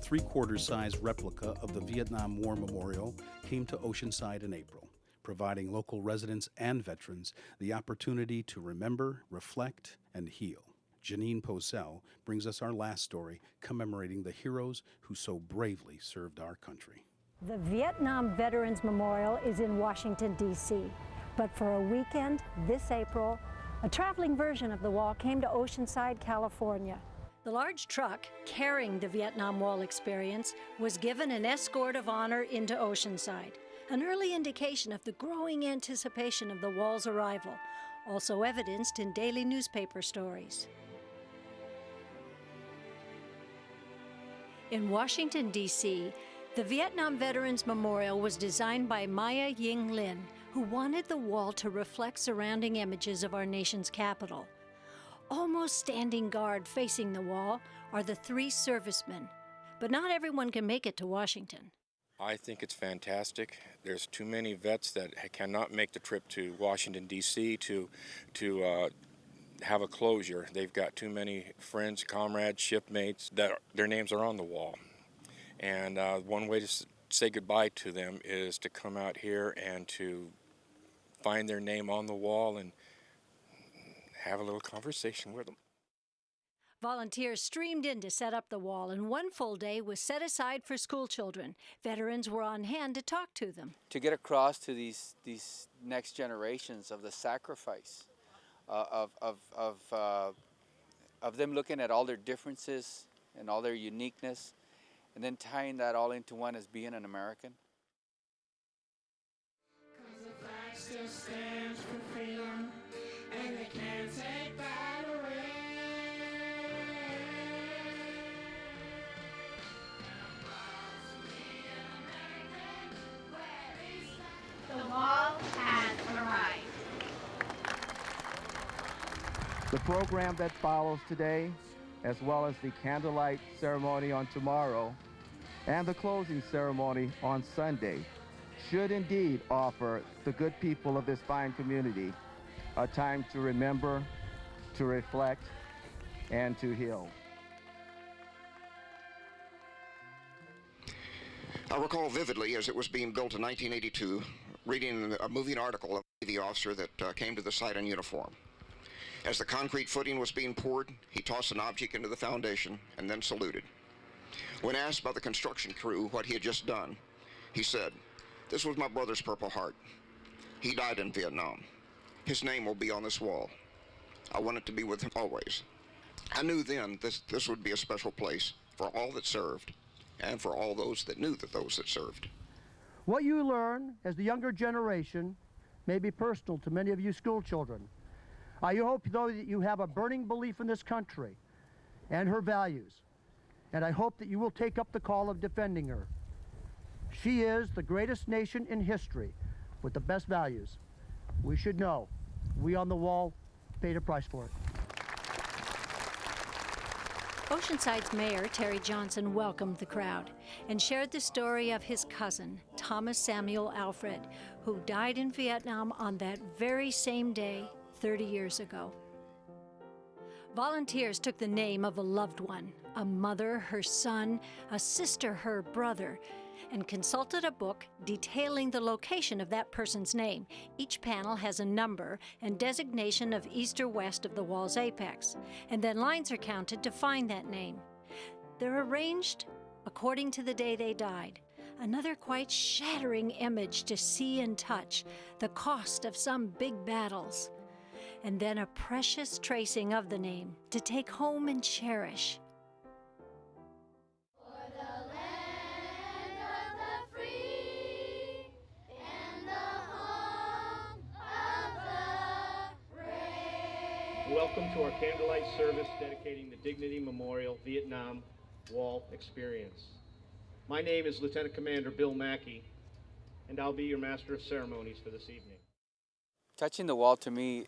three-quarter size replica of the Vietnam War Memorial came to Oceanside in April, providing local residents and veterans the opportunity to remember, reflect, and heal. Janene Possell brings us our last story commemorating the heroes who so bravely served our country. The Vietnam Veterans Memorial is in Washington, D.C., but for a weekend this April, a traveling version of the wall came to Oceanside, California. The large truck carrying the Vietnam Wall experience was given an escort of honor into Oceanside, an early indication of the growing anticipation of the wall's arrival, also evidenced in daily newspaper stories. In Washington, D.C., the Vietnam Veterans Memorial was designed by Maya Ying Lin, who wanted the wall to reflect surrounding images of our nation's capital. Almost standing guard facing the wall are the three servicemen, but not everyone can make it to Washington. I think it's fantastic. There's too many vets that cannot make the trip to Washington, D.C. to have a closure. They've got too many friends, comrades, shipmates that their names are on the wall. And one way to say goodbye to them is to come out here and to find their name on the wall and have a little conversation with them. Volunteers streamed in to set up the wall, and one full day was set aside for school children. Veterans were on hand to talk to them. To get across to these next generations of the sacrifice, of them looking at all their differences and all their uniqueness, and then tying that all into one as being an American. 'Cause the flag still stands for freedom, and they can't take that away. The wall has arrived. The program that follows today, as well as the candlelight ceremony on tomorrow and the closing ceremony on Sunday, should indeed offer the good people of this fine community a time to remember, to reflect, and to heal. I recall vividly, as it was being built in 1982, reading a moving article of the officer that came to the site in uniform. As the concrete footing was being poured, he tossed an object into the foundation and then saluted. When asked by the construction crew what he had just done, he said, "This was my brother's Purple Heart. He died in Vietnam. His name will be on this wall. I want it to be with him always." I knew then this would be a special place for all that served and for all those that knew those that served. What you learn as the younger generation may be personal to many of you school children. I hope, though, that you have a burning belief in this country and her values, and I hope that you will take up the call of defending her. She is the greatest nation in history with the best values. We should know. We on the wall paid a price for it. Oceanside's Mayor, Terry Johnson, welcomed the crowd and shared the story of his cousin, Thomas Samuel Alfred, who died in Vietnam on that very same day 30 years ago. Volunteers took the name of a loved one, a mother, her son, a sister, her brother, and consulted a book detailing the location of that person's name. Each panel has a number and designation of east or west of the wall's apex, and then lines are counted to find that name. They're arranged according to the day they died. Another quite shattering image to see and touch, the cost of some big battles. And then a precious tracing of the name to take home and cherish. For the land of the free and the home of the brave. Welcome to our candlelight service dedicating the Dignity Memorial Vietnam Wall Experience. My name is Lieutenant Commander Bill Mackey, and I'll be your Master of Ceremonies for this evening. Touching the wall to me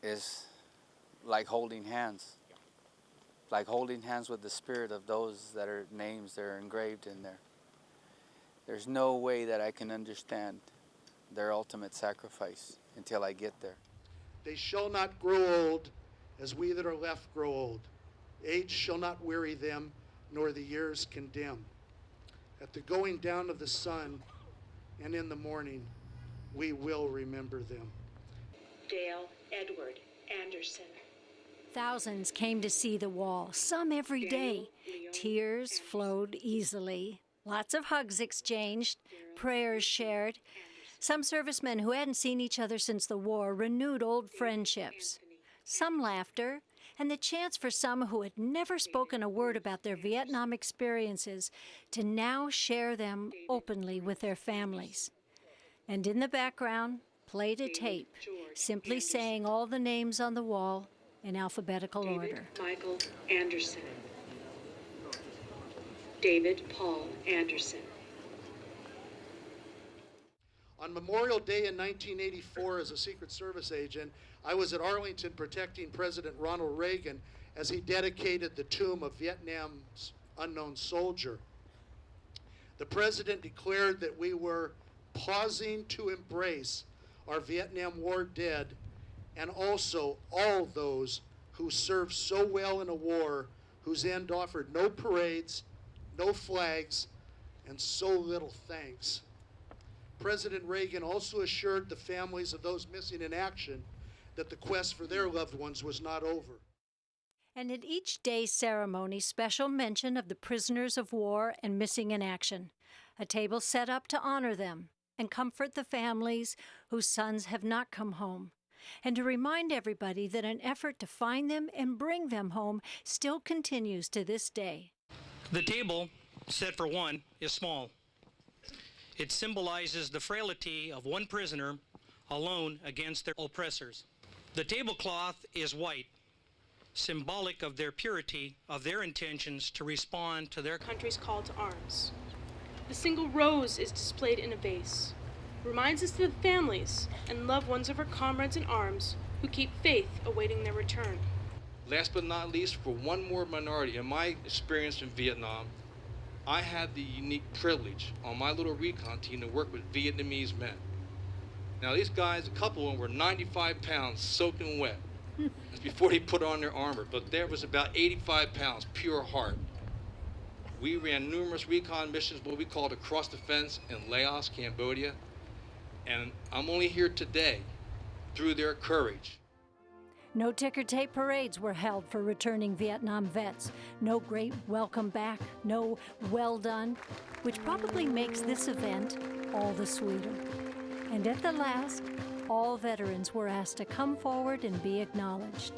is like holding hands. Like holding hands with the spirit of those that are names that are engraved in there. There's no way that I can understand their ultimate sacrifice until I get there. They shall not grow old as we that are left grow old. Age shall not weary them, nor the years condemn. At the going down of the sun and in the morning, we will remember them. Dale Edward Anderson. Thousands came to see the wall, some every day. Tears flowed easily. Lots of hugs exchanged, prayers shared. Some servicemen who hadn't seen each other since the war renewed old friendships. Some laughter, and the chance for some who had never spoken a word about their Vietnam experiences to now share them openly with their families. And in the background, played a tape, simply saying all the names on the wall in alphabetical order. Michael Anderson. David Paul Anderson. On Memorial Day in 1984, as a Secret Service agent, I was at Arlington protecting President Ronald Reagan as he dedicated the tomb of Vietnam's unknown soldier. The president declared that we were pausing to embrace our Vietnam War dead and also all those who served so well in a war whose end offered no parades, no flags, and so little thanks. President Reagan also assured the families of those missing in action that the quest for their loved ones was not over. And at each day's ceremony, special mention of the prisoners of war and missing in action. A table set up to honor them and comfort the families whose sons have not come home, and to remind everybody that an effort to find them and bring them home still continues to this day. The table, set for one, is small. It symbolizes the frailty of one prisoner alone against their oppressors. The tablecloth is white, symbolic of their purity, of their intentions to respond to their country's call to arms. The single rose is displayed in a vase, reminds us of the families and loved ones of our comrades in arms who keep faith awaiting their return. Last but not least, for one more minority, in my experience in Vietnam, I had the unique privilege on my little recon team to work with Vietnamese men. Now these guys, a couple of them were 95 pounds soaking wet. That's before they put on their armor, but there was about 85 pounds, pure heart. We ran numerous recon missions, what we called across the fence in Laos, Cambodia, and I'm only here today through their courage. No ticker tape parades were held for returning Vietnam vets. No great welcome back, no well done, which probably makes this event all the sweeter. And at the last, all veterans were asked to come forward and be acknowledged.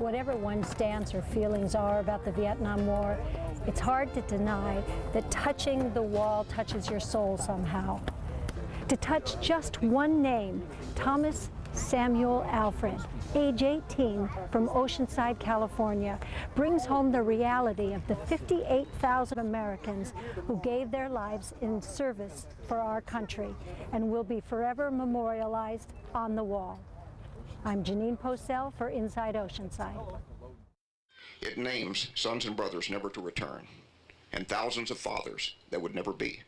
Whatever one's stance or feelings are about the Vietnam War, it's hard to deny that touching the wall touches your soul somehow. To touch just one name, Thomas Samuel Alfred, age 18, from Oceanside, California, brings home the reality of the 58,000 Americans who gave their lives in service for our country and will be forever memorialized on the wall. I'm Janene Possell for Inside Oceanside. It names sons and brothers never to return, and thousands of fathers that would never be.